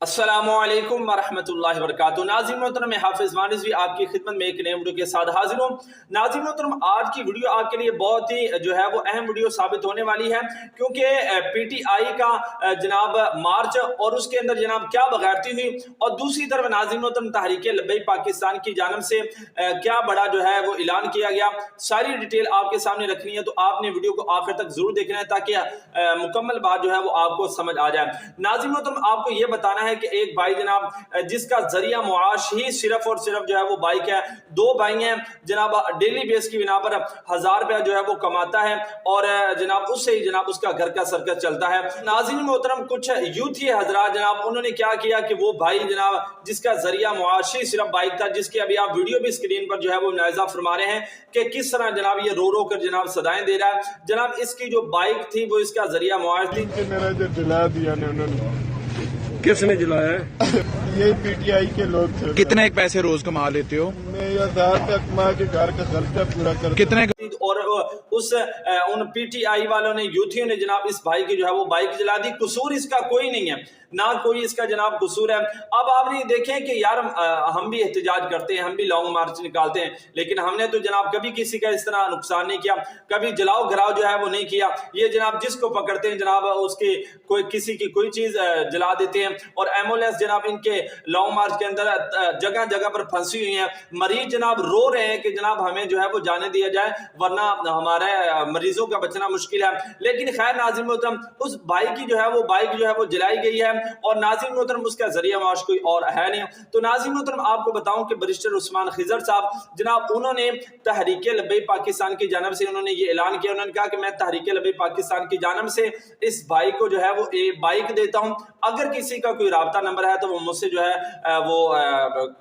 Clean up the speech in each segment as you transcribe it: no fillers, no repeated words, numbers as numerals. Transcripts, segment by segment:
अस्सलामुअलैकुम वरहमतुल्लाहि वबरकातुहू। नाज़रीन मोहतरम, मैं हाफिज़ वानिज़वी आपकी खिदमत में एक नए वीडियो के साथ हाजिर हूँ। नाज़रीन मोहतरम, आज की वीडियो आपके लिए बहुत ही वो अहम वीडियो साबित होने वाली है, क्योंकि पीटीआई का जनाब मार्च और उसके अंदर जनाब क्या बगैरती हुई, और दूसरी तरफ नाज़रीन मोहतरम तहरीके लब्बैक पाकिस्तान की जानब से क्या बड़ा वो ऐलान किया गया। सारी डिटेल आपके सामने रखनी है, तो आपने वीडियो को आखिर तक जरूर देखना है ताकि मुकम्मल बात वो आपको समझ आ जाए। नाज़रीन मोहतरम, आपको ये बताना है कि एक भाई जनाब जिसका जरिया मुआश ही सिर्फ और सिर्फ वो बाइक है। दो भाई हैं जनाब, डेली बेस की बिना पर 1000 रुपया वो कमाता है, और जनाब उससे ही जनाब उसका घर का सर्कस चलता है। नाज़रीन मोहतरम, कुछ यूथ ही हजरात जनाब उन्होंने क्या किया कि वो भाई जनाब जिसका जरिया मुआश ही सिर्फ बाइक था, जिसकी अभी आप वीडियो भी स्क्रीन पर वो मुलाहिजा फरमा रहे हैं कि किस तरह जनाब ये रो रो कर जनाब सदाएं दे रहा है। जनाब इसकी जो बाइक थी वो इसका जरिया मुआश थी। मेरा जो जला दिया ने उन्होंने। किसने जलाया है? ये पीटीआई के लोग थे। कितने पैसे रोज कमा लेते हो? मैं 1000 तक कमा के घर का खर्चा पूरा कर। कितने? और उन पीटीआई वालों ने, यूथियों ने जनाब इस भाई की वो बाइक जला दी। कसूर इसका कोई नहीं है, ना कोई इसका जनाब कसूर है। अब आपने देखें कि यार हम भी एहतजाज करते हैं, हम भी लॉन्ग मार्च निकालते हैं, लेकिन हमने तो जनाब कभी किसी का इस तरह नुकसान नहीं किया, कभी जलाओ घराओ वो नहीं किया। ये जनाब जिसको पकड़ते हैं जनाब उसकी कोई किसी की कोई चीज जला देते हैं। और एम्बुलेंस जनाब इनके लॉन्ग मार्च के अंदर जगह जगह पर फंसी हुई है। मरीज जनाब रो रहे हैं कि जनाब हमें वो जाने दिया जाए, वरना हमारे मरीजों का बचना मुश्किल है। लेकिन खैर नाज़रीन मोहतरम, उस बाइक की वो बाइक वो जलाई गई है, और नाज़रीन मोहतरम उसका जरिया माश कोई और है नहीं। तो नाज़रीन मोहतरम, आपको बताऊं कि बैरिस्टर उस्मान खिजर साहब जनाब उन्होंने तहरीके लब्बैक पाकिस्तान की जानब से उन्होंने ये ऐलान किया। उन्होंने कहा कि मैं तहरीके लब्बैक पाकिस्तान की जानब से इस भाई को वो एक बाइक देता हूं। अगर किसी का कोई राब्ता नंबर है तो वो मुझसे वो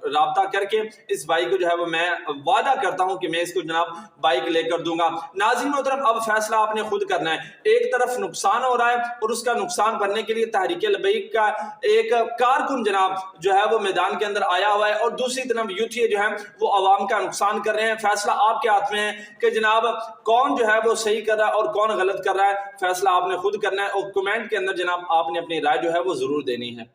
राब्ता करके इस भाई को वो मैं वादा करता हूं कि मैं इसको जनाब बाइक लेकर दूंगा। नाज़रीन मोहतरम, अब फैसला आपने खुद करना है। एक तरफ नुकसान हो रहा है, और उसका नुकसान भरने के लिए तहरीके लब्बैक का एक कारकुन जनाब वो मैदान के अंदर आया हुआ है, और दूसरी तरफ यूथी वो अवाम का नुकसान कर रहे हैं। फैसला आपके हाथ में है कि जनाब कौन वो सही कर रहा है और कौन गलत कर रहा है। फैसला आपने खुद करना है, और कमेंट के अंदर जनाब आपने अपनी राय वो जरूर देनी है।